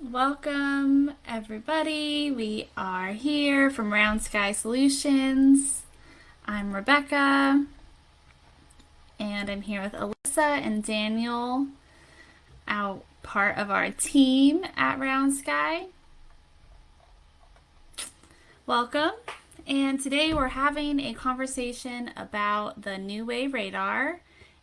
Welcome, everybody. We are here from Round Sky Solutions. I'm Rebecca, and I'm here with Alyssa and Daniel, out part of our team at Round Sky. Welcome. And today we're having a conversation about the New Way Radar,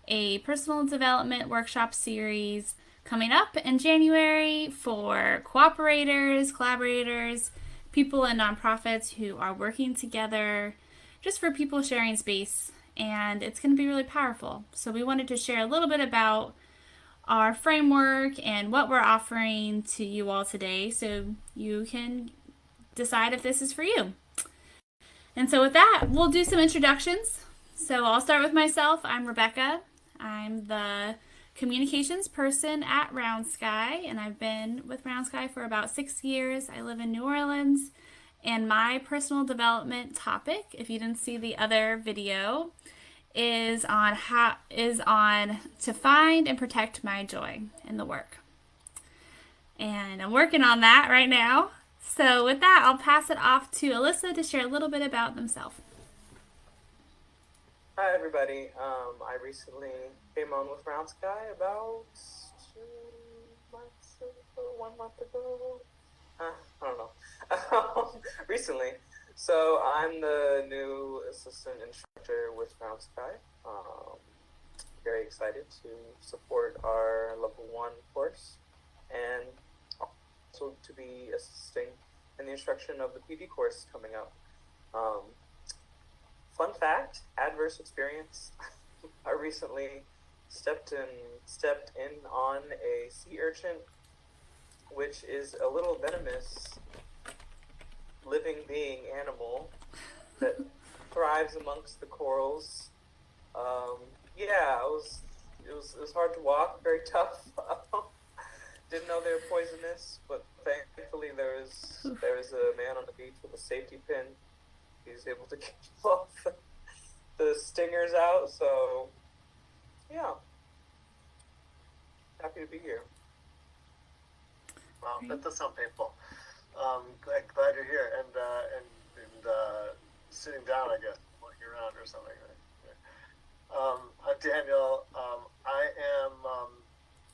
a personal development workshop series coming up in January for cooperators, collaborators, people in nonprofits who are working together, just for people sharing space. And it's going to be really powerful. So we wanted to share a little bit about our framework and what we're offering to you all today so you can decide if this is for you. And so with that, we'll do some introductions. So I'll start with myself. I'm Rebecca. I'm the communications person at Round Sky, and I've been with Round Sky for about 6 years. I live in New Orleans, and my personal development topic, if you didn't see the other video, is on to find and protect my joy in the work. And I'm working on that right now. So with that, I'll pass it off to Alyssa to share a little bit about themselves. Hi, everybody. I recently came on with Round Sky about 2 months ago, 1 month ago. I don't know. Recently. So I'm the new assistant instructor with Round Sky. Very excited to support our level 1 course and also to be assisting in the instruction of the PD course coming up. Fun fact, adverse experience. I recently stepped in on a sea urchin, which is a little venomous living being animal that thrives amongst the corals. It was hard to walk, very tough. Didn't know they were poisonous, but thankfully there was a man on the beach with a safety pin. He was able to keep off the stingers out, so yeah, happy to be here. Wow, that does sound painful. Glad you're here and sitting down, I guess, walking around or something. I'm Daniel.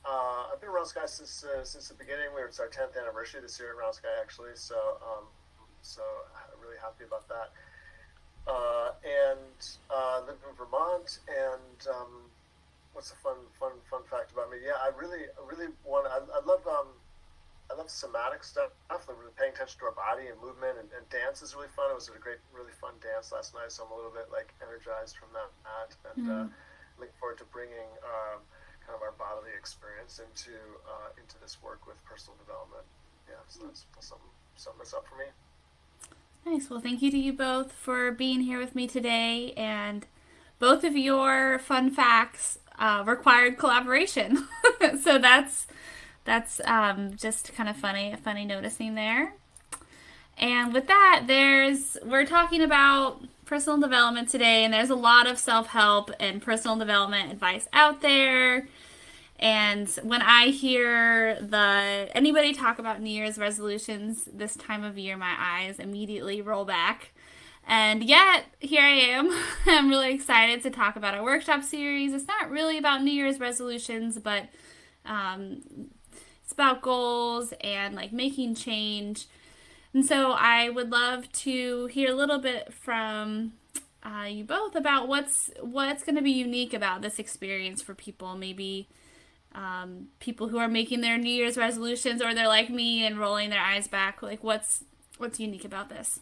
I've been around Sky since the beginning. It's our 10th anniversary this year at Round Sky, actually. So I'm really happy about that. Live in Vermont. And what's a fun fact about me? Yeah, I love somatic stuff. Really paying attention to our body and movement, and dance is really fun. It was really fun dance last night, so I'm a little bit energized from that. And looking forward to bringing kind of our bodily experience into this work with personal development. Yeah, so that's something that's up for me. Nice. Well, thank you to you both for being here with me today. And both of your fun facts required collaboration. So that's just kind of funny noticing there. And with that, we're talking about personal development today, and there's a lot of self-help and personal development advice out there. And when I hear anybody talk about New Year's resolutions this time of year, my eyes immediately roll back. And yet, here I am. I'm really excited to talk about our workshop series. It's not really about New Year's resolutions, but it's about goals and like making change. And so I would love to hear a little bit from you both about what's going to be unique about this experience for people. Maybe people who are making their New Year's resolutions, or they're like me and rolling their eyes back. Like, what's unique about this?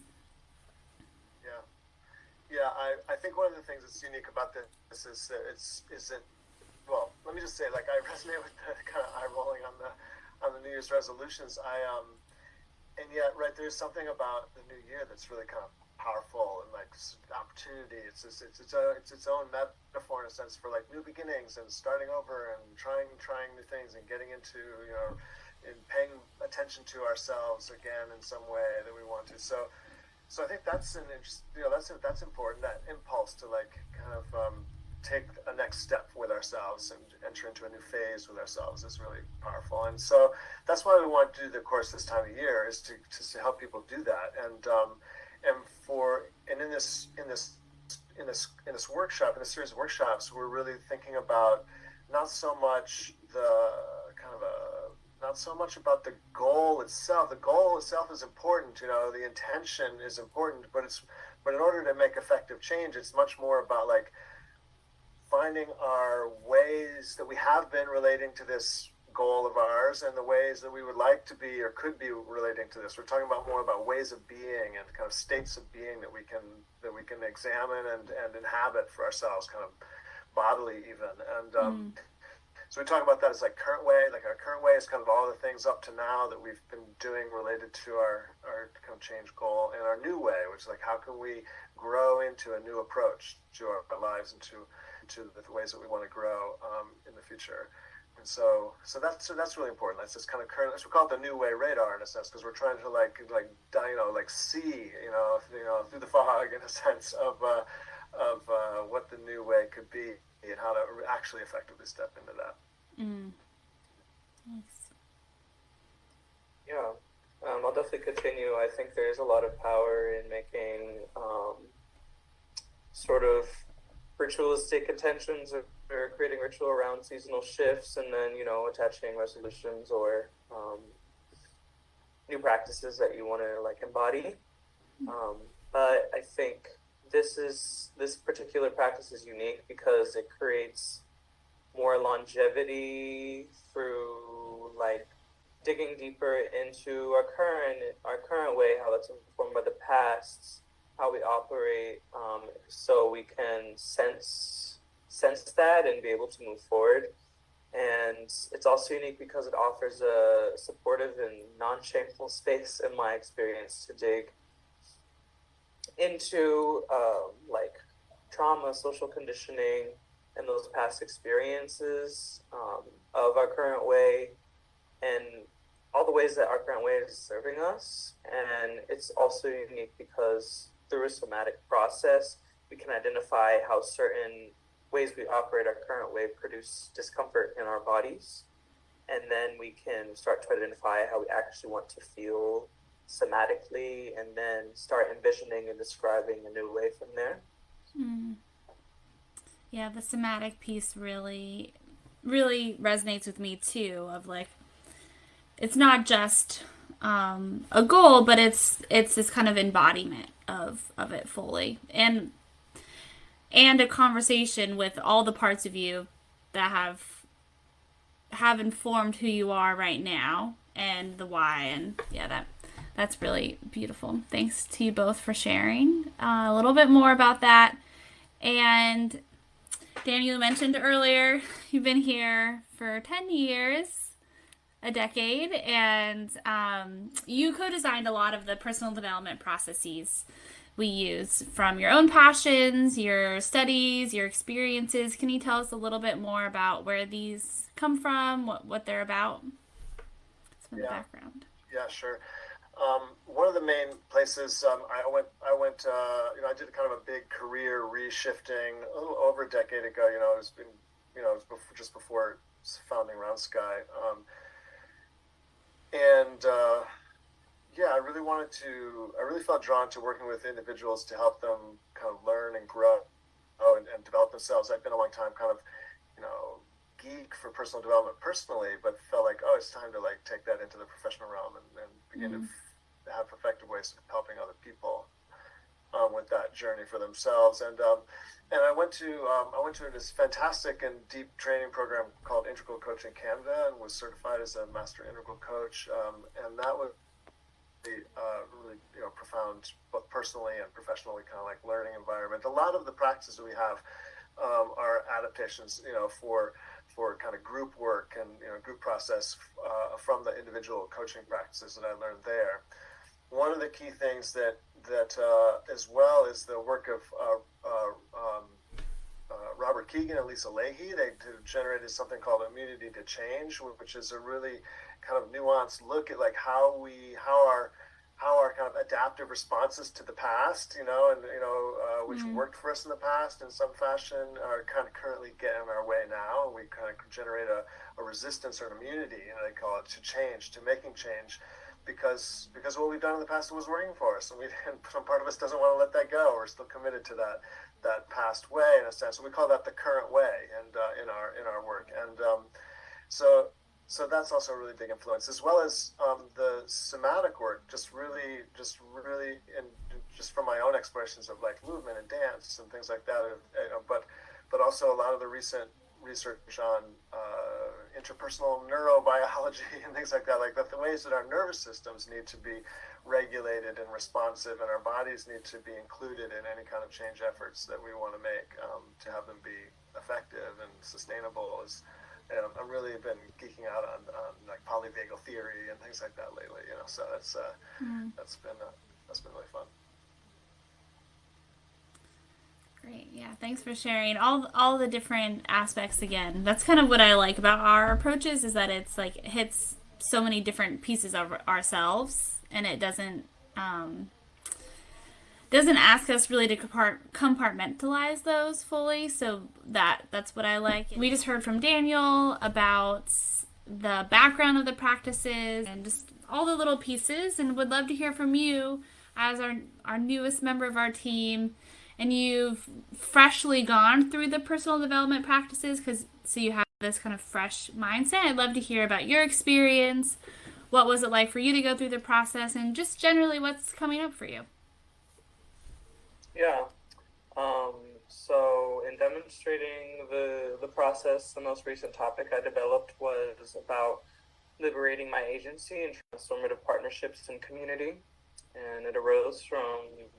Yeah. I think one of the things that's unique about this is that well, let me just say, like, I resonate with the kind of eye rolling on the New Year's resolutions. And yet, right, there's something about the new year that's really kind of powerful and like opportunity. It's its own metaphor in a sense for like new beginnings and starting over and trying new things and getting into and paying attention to ourselves again in some way that we want to. So I think that's that's important. That impulse to like kind of take a next step with ourselves and enter into a new phase with ourselves is really powerful. And so that's why we want to do the course this time of year, is to help people do that. And in this workshop, in this series of workshops, we're really thinking about not so much about the goal itself. The goal itself is important, the intention is important, but in order to make effective change, it's much more about like finding our ways that we have been relating to this goal of ours and the ways that we would like to be or could be relating to this. We're talking about more about ways of being and kind of states of being that we can examine and inhabit for ourselves, kind of bodily even. And so we talk about that as like current way. Like our current way is kind of all the things up to now that we've been doing related to our kind of change goal, and our new way, which is like how can we grow into a new approach to our lives and to the ways that we want to grow in the future. And so that's really important. That's this kind of current. We call it the new way radar in a sense, because we're trying to like see through the fog in a sense of what the new way could be and how to actually effectively step into that. Thanks. Yeah, I'll definitely continue. I think there's a lot of power in making sort of ritualistic intentions or creating ritual around seasonal shifts, and then attaching resolutions or new practices that you want to like embody. But I think this particular practice is unique because it creates more longevity through like digging deeper into our current way, how that's informed by the past, how we operate, so we can sense that and be able to move forward. And it's also unique because it offers a supportive and non-shameful space, in my experience, to dig into like trauma, social conditioning, and those past experiences of our current way, and all the ways that our current way is serving us. And it's also unique because through a somatic process, we can identify how certain ways we operate our current way produce discomfort in our bodies. And then we can start to identify how we actually want to feel somatically, and then start envisioning and describing a new way from there. Yeah, the somatic piece really, really resonates with me too. Of like, it's not just a goal, but it's this kind of embodiment of it fully, and a conversation with all the parts of you that have informed who you are right now and the why. And yeah, that's really beautiful. Thanks to you both for sharing a little bit more about that. And Daniel mentioned earlier, you've been here for 10 years, a decade, and you co-designed a lot of the personal development processes we use from your own passions, your studies, your experiences. Can you tell us a little bit more about where these come from, what they're about? Some Yeah. background. Yeah, sure. One of the main places I went, I did kind of a big career reshifting a little over a decade ago. It was just before founding Round Sky, I really felt drawn to working with individuals to help them kind of learn and grow and develop themselves. I've been a long time kind of, geek for personal development personally, but felt like, it's time to like take that into the professional realm and begin to have effective ways of helping other people with that journey for themselves. And I went to this fantastic and deep training program called Integral Coaching Canada, and was certified as a master integral coach. And that was really profound, both personally and professionally, kind of like learning environment. A lot of the practices we have are adaptations, for kind of group work and group process from the individual coaching practices that I learned there. One of the key things that as well is the work of Robert Keegan and Lisa Leahy. They generated something called Immunity to Change, which is a really kind of nuanced look at like how how our kind of adaptive responses to the past, which worked for us in the past in some fashion, are kind of currently getting in our way now. We kind of generate a resistance or an immunity, they call it, to change, to making change, because what we've done in the past was working for us, and some part of us doesn't want to let that go. We're still committed to that past way in a sense. So we call that the current way, and in our work, and so that's also a really big influence, as well as the somatic work. Just really, and just from my own explorations of like movement and dance and things like that. But also a lot of the recent research on interpersonal neurobiology and things like that. Like the ways that our nervous systems need to be regulated and responsive, and our bodies need to be included in any kind of change efforts that we want to make to have them be effective and sustainable. I've really been geeking out on like polyvagal theory and things like that lately, So that's been really fun. Great. Yeah. Thanks for sharing all the different aspects again. That's kind of what I like about our approaches, is that it's like it hits so many different pieces of ourselves, and it doesn't ask us really to compartmentalize those fully. So that's what I like. We just heard from Daniel about the background of the practices and just all the little pieces, and would love to hear from you as our newest member of our team, and you've freshly gone through the personal development practices, so you have this kind of fresh mindset. I'd love to hear about your experience. What was it like for you to go through the process, and just generally what's coming up for you? Yeah. So in demonstrating the process, the most recent topic I developed was about liberating my agency and transformative partnerships in community. And it arose from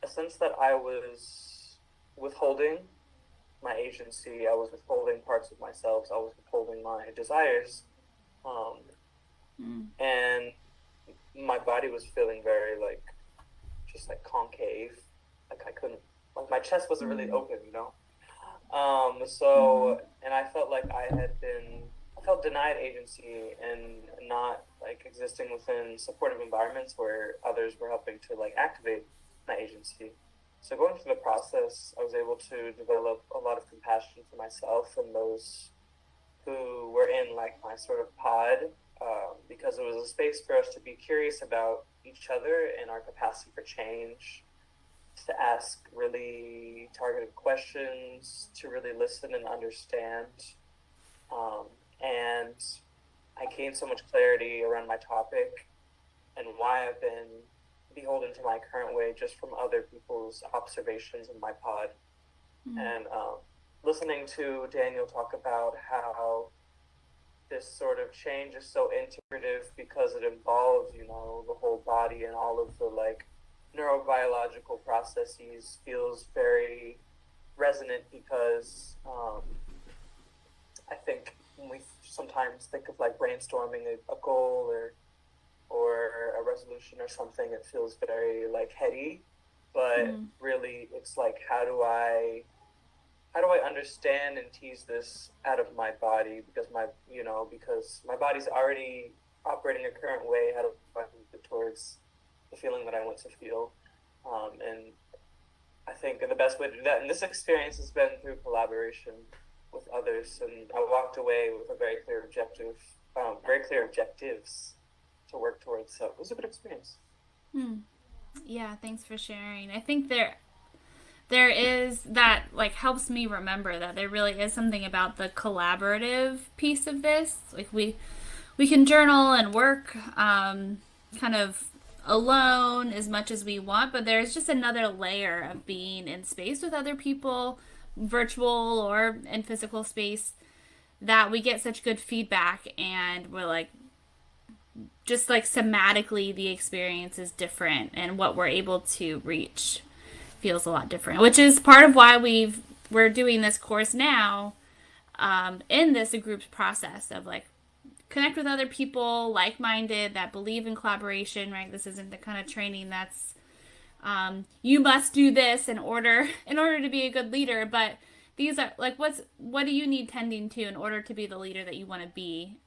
a sense that I was withholding my agency. I was withholding parts of myself. I was withholding my desires. And my body was feeling very just concave. I couldn't, my chest wasn't really open, and I felt like I felt denied agency and not existing within supportive environments where others were helping to activate my agency. So going through the process, I was able to develop a lot of compassion for myself and those who were in my sort of pod, because it was a space for us to be curious about each other and our capacity for change, to ask really targeted questions, to really listen and understand. And I gained so much clarity around my topic and why I've been beholden to my current way just from other people's observations in my pod. And listening to Daniel talk about how this sort of change is so integrative because it involves, the whole body and all of the neurobiological processes, feels very resonant, because I think when we sometimes think of brainstorming a goal or a resolution or something, it feels very heady, but really it's how do I understand and tease this out of my body, because my body's already operating a current way. How do I move it towards the feeling that I want to feel? And I think the best way to do that, and this experience has been through collaboration with others, and I walked away with a very clear objectives to work towards. So it was a good experience. Yeah, thanks for sharing. I think there is that helps me remember that there really is something about the collaborative piece of this. We can journal and work kind of alone as much as we want, but there's just another layer of being in space with other people, virtual or in physical space, that we get such good feedback, and we're just somatically the experience is different, and what we're able to reach feels a lot different, which is part of why we're doing this course now, in this group process of connect with other people like-minded that believe in collaboration, right? This isn't the kind of training that's you must do this in order to be a good leader, but these are what do you need tending to in order to be the leader that you want to be,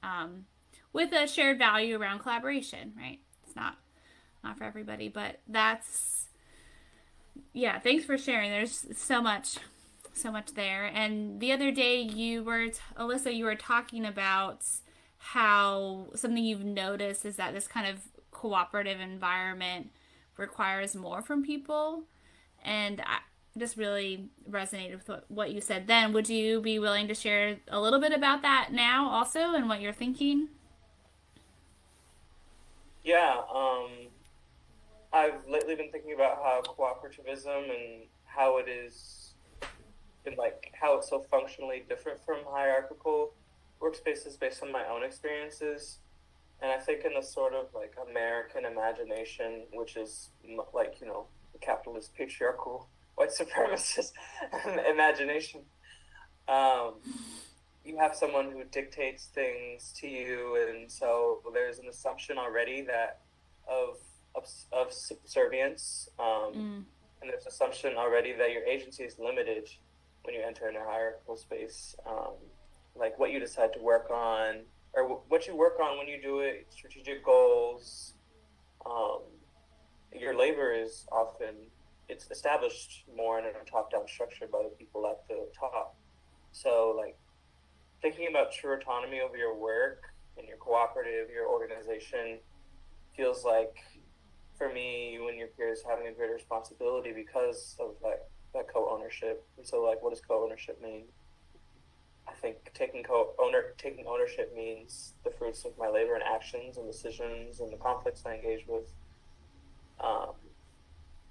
with a shared value around collaboration, right? It's not not for everybody, but that's, yeah, thanks for sharing. There's so much there. And the other day Alyssa, you were talking about how something you've noticed is that this kind of cooperative environment requires more from people. And I just really resonated with what you said then. Would you be willing to share a little bit about that now also and what you're thinking? Yeah, I've lately been thinking about how cooperativism and how it is, and like how it's so functionally different from hierarchical workspaces based on my own experiences. And I think in the sort of like American imagination, which is like, the capitalist patriarchal white supremacist imagination, um, you have someone who dictates things to you, and so there's an assumption already that of of subservience, and there's an assumption already that your agency is limited when you enter in a hierarchical space. Like what you decide to work on, or what you work on when you do it, strategic goals. Um, your labor is often it's established more in a top-down structure by the people at the top. So like thinking about true autonomy over your work and your cooperative, your organization feels like, for me, you and your peers having a greater responsibility because of that co-ownership. And so like, what does co-ownership mean? I think taking ownership means the fruits of my labor and actions and decisions and the conflicts I engage with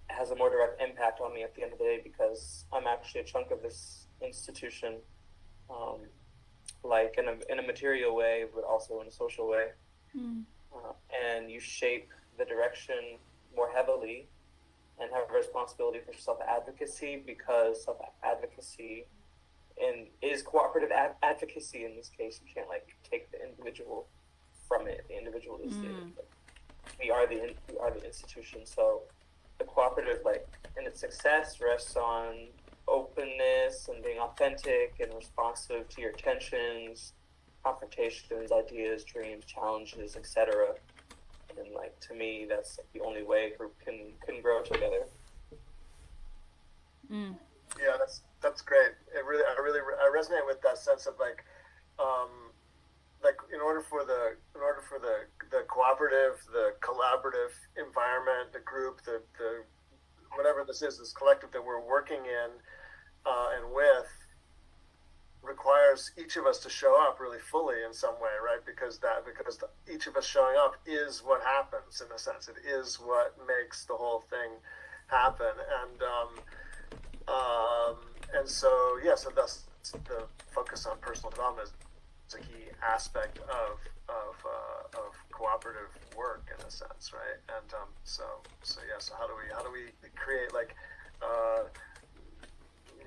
has a more direct impact on me at the end of the day, because I'm actually a chunk of this institution, like in a material way, but also in a social way. And you shape the direction more heavily and have a responsibility for self-advocacy, because self-advocacy is cooperative advocacy in this case. You can't like take the individual from it. The individual is we are the institution. So the cooperative, like in its success, rests on openness and being authentic and responsive to your tensions, confrontations, ideas, dreams, challenges, etc. And like, to me, that's like the only way a group can grow together. Yeah, that's great. I resonate with that sense of like in order for the cooperative, the collaborative environment, the group, the whatever this collective that we're working in and with, requires each of us to show up really fully in some way, right? Because each of us showing up is what happens, in a sense. It is what makes the whole thing happen. And so thus the focus on personal development is a key aspect of cooperative work, in a sense, right? And so how do we create like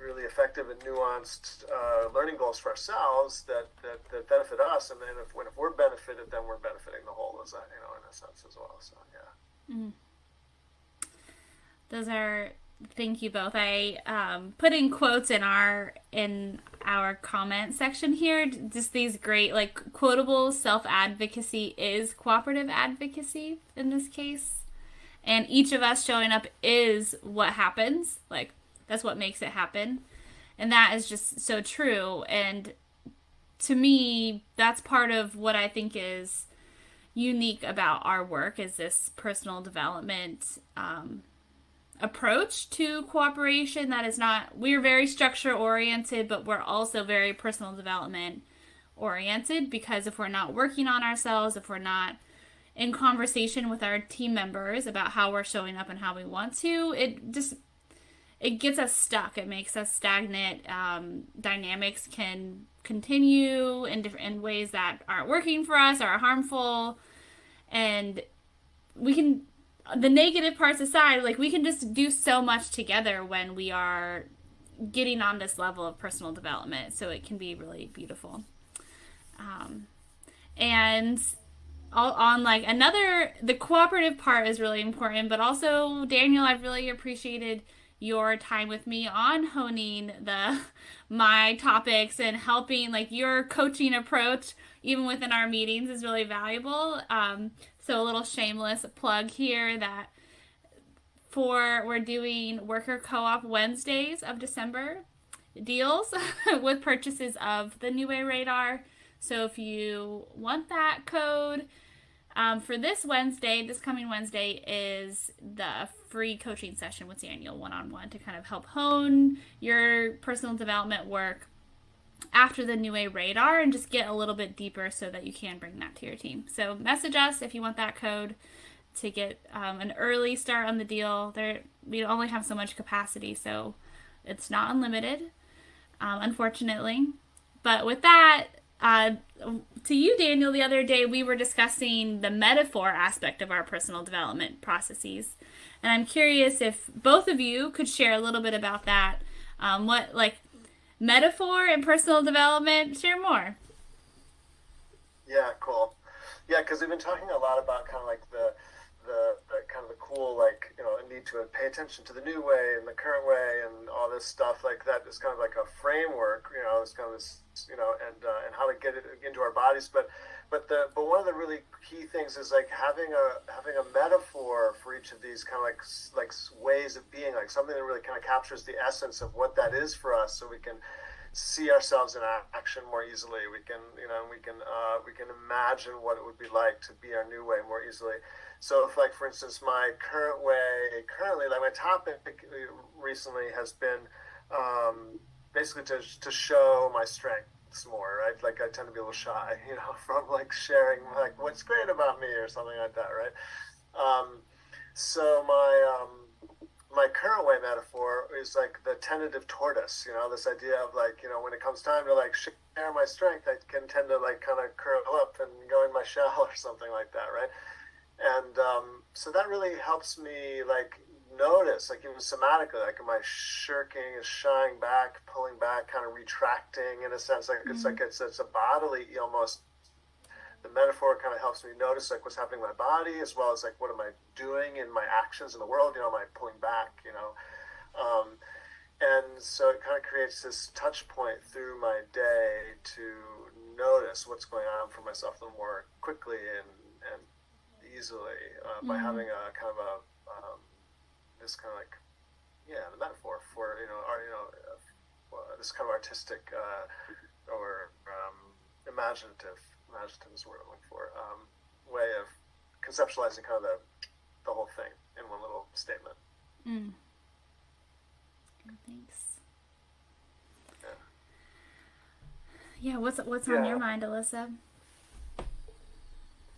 really effective and nuanced learning goals for ourselves that benefit us, and then if we're benefited, then we're benefiting the whole, as in a sense as well. So Those are, thank you both. I put in quotes in our comment section here, just these great like quotables. Self-advocacy is cooperative advocacy in this case, and each of us showing up is what happens. Like, that's what makes it happen. And that is just so true. And to me, that's part of what I think is unique about our work, is this personal development approach to cooperation. That is not, we're very structure oriented, but we're also very personal development oriented, because if we're not working on ourselves, if we're not in conversation with our team members about how we're showing up and how we want to, it gets us stuck. It makes us stagnant. Dynamics can continue in ways that aren't working for us, are harmful, and we can, the negative parts aside, like, we can just do so much together when we are getting on this level of personal development. So it can be really beautiful. And on like the cooperative part is really important, but also, Daniel, I've really appreciated your time with me on honing my topics and helping, like, your coaching approach. even within our meetings is really valuable. So a little shameless plug here that we're doing worker co-op Wednesdays of December deals with purchases of the New Way Radar. So if you want that code, for this Wednesday, this coming Wednesday, is the free coaching session with Daniel one-on-one to kind of help hone your personal development work after the New Way Radar and just get a little bit deeper so that you can bring that to your team. So message us if you want that code to get an early start on the deal. We only have so much capacity, so it's not unlimited, unfortunately. But with that, to you, Daniel, the other day we were discussing the metaphor aspect of our personal development processes. And I'm curious if both of you could share a little bit about that. What, like, metaphor and personal development? Share more. Yeah, cool. Yeah, because we've been talking a lot about kind of like the kind of the cool, like, you know, a need to pay attention to the new way and the current way and all this stuff like that is kind of like a framework, you know, it's kind of this, you know, and how to get it into our bodies. But one of the really key things is like having a metaphor for each of these kind of like ways of being, like something that really kind of captures the essence of what that is for us, so we can see ourselves in action more easily. We can, you know, we can imagine what it would be like to be our new way more easily. So if, like, for instance, my currently, like, my topic recently has been basically to show my strengths more, right? Like, I tend to be a little shy, you know, from like sharing like what's great about me or something like that, right? So my current way metaphor is like the tentative tortoise, you know, this idea of like, you know, when it comes time to like share my strength, I can tend to like kind of curl up and go in my shell or something like that, right? And so that really helps me like notice, like even somatically, like am I shirking, is shying back, pulling back, kind of retracting in a sense, like it's like it's a bodily almost. The metaphor kind of helps me notice like what's happening in my body, as well as like what am I doing in my actions in the world, you know, am I pulling back, you know. And so it kind of creates this touch point through my day to notice what's going on for myself a little more quickly and easily by having a kind of a this kind of like, yeah, the metaphor for, you know, this kind of artistic or imaginative is the word I'm looking for, way of conceptualizing kind of the whole thing in one little statement. Thanks. Yeah, what's on your mind, Alyssa?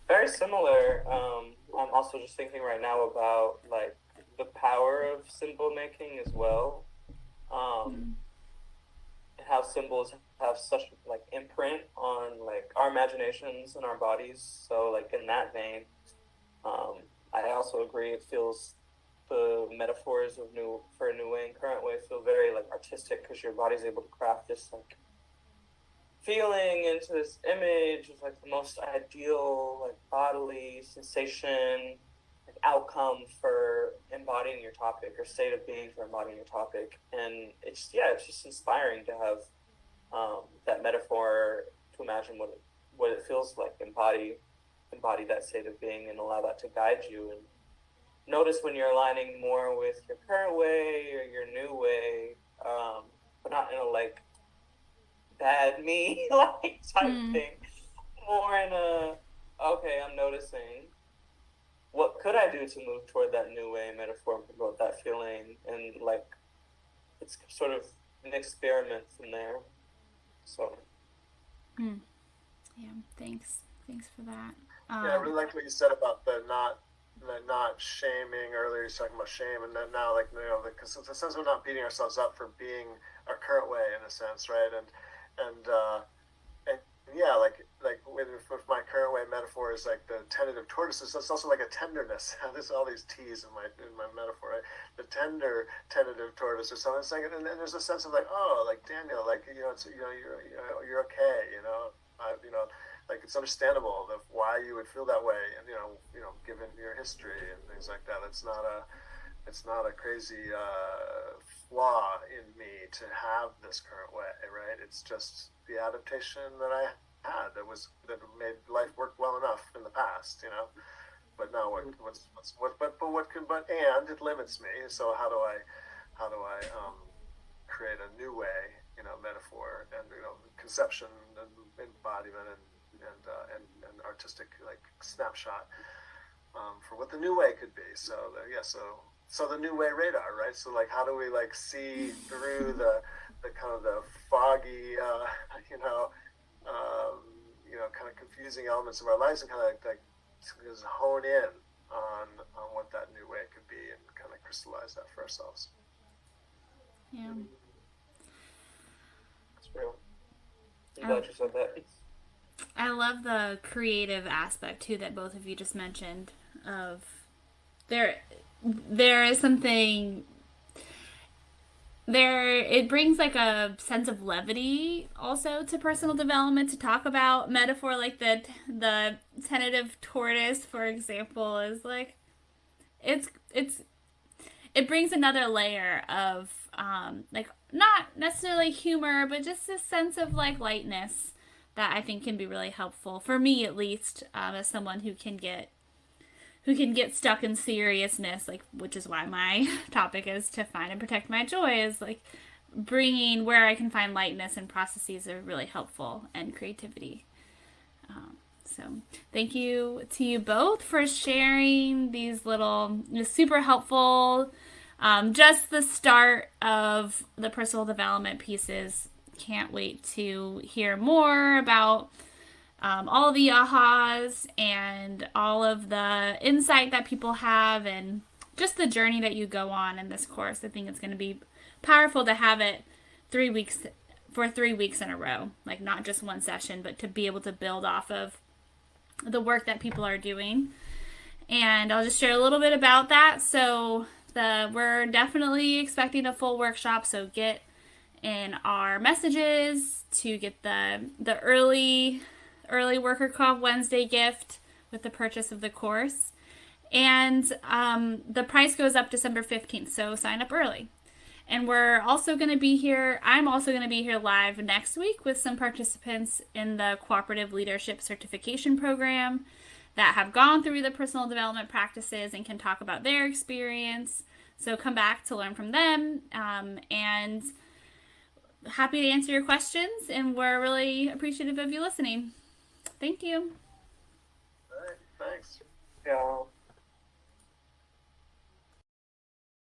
Very similar. I'm also just thinking right now about like the power of symbol making as well, and how symbols have such like imprint on like our imaginations and our bodies. So like in that vein, I also agree. It feels the metaphors of for a new way and current way feel very like artistic, because your body's able to craft this like feeling into this image of like the most ideal like bodily sensation, like outcome for embodying your topic, or state of being for embodying your topic. And it's just inspiring to have that metaphor, to imagine what it feels like, embody that state of being and allow that to guide you, and notice when you're aligning more with your current way or your new way, but not in a like bad me like type thing, more in a okay, I'm noticing what could I do to move toward that new way metaphor and promote that feeling, and like it's sort of an experiment from there. So yeah, thanks for that. Yeah, I really liked what you said about the not shaming earlier. You're talking about shame, and then now, like, you know, because it's a sense of not beating ourselves up for being our current way, in a sense, right? And yeah, like with my current way metaphor is like the tentative tortoises. That's also like a tenderness. There's all these T's in my metaphor, right? The tentative tortoise or something. It's like, and then there's a sense of like, oh, like Daniel, like, you know, it's, you know, you're okay, you know, like it's understandable of why you would feel that way, and you know, given your history and things like that. It's not a crazy flaw in me to have this current way, right? It's just the adaptation that I had that made life work well enough in the past, But now what and it limits me. So how do I create a new way, metaphor and conception and embodiment and artistic snapshot for what the new way could be. So the new way radar, right? So how do we see through the kind of the foggy, kind of confusing elements of our lives and kind of just hone in on what that new way could be and kind of crystallize that for ourselves. Yeah. That's real. I'm glad you said that. I love the creative aspect too that both of you just mentioned. Of there is something there. It brings a sense of levity also to personal development to talk about metaphor like the tentative tortoise, for example, is it brings another layer of not necessarily humor, but just a sense of lightness that I think can be really helpful for me, at least, as someone who can get stuck in seriousness, which is why my topic is to find and protect my joy, is bringing where I can find lightness and processes are really helpful, and creativity. So thank you to you both for sharing these little super helpful, just the start of the personal development pieces. Can't wait to hear more about all the ahas and all of the insight that people have and just the journey that you go on in this course. I think it's going to be powerful to have it 3 weeks in a row, not just one session, but to be able to build off of the work that people are doing. And I'll just share a little bit about that. So we're definitely expecting a full workshop, so get in our messages to get the early Worker Co-op Wednesday gift with the purchase of the course. And the price goes up December 15th, so sign up early. And we're also going to be here, I'm also going to be here live next week with some participants in the Cooperative Leadership Certification Program that have gone through the personal development practices and can talk about their experience. So come back to learn from them, and happy to answer your questions, and we're really appreciative of you listening. Thank you. All right, thanks. Yeah.